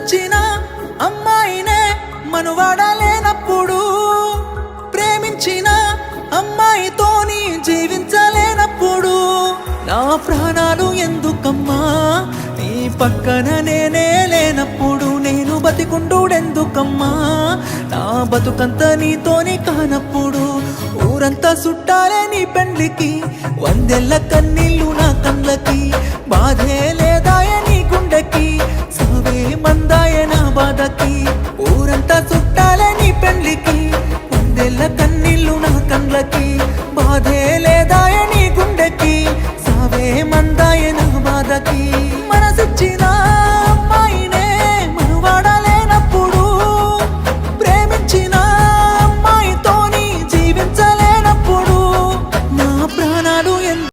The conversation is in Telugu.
తెచ్చిన అమ్మాయినే మనువాడలేనప్పుడు, ప్రేమించిన అమ్మాయితోని జీవించలేనప్పుడు నా ప్రాణాలు ఎందుకమ్మా నీ పక్కన నేనే లేనప్పుడు, నేను బతికుండుడెందుకమ్మా నా బతుకంత నీతోని కానప్పుడు. ఊరంతా చుట్టాలే నీ పెండ్లికి, వందెళ్ళ కన్నీళ్ళు నా కళ్ళకి, బాధే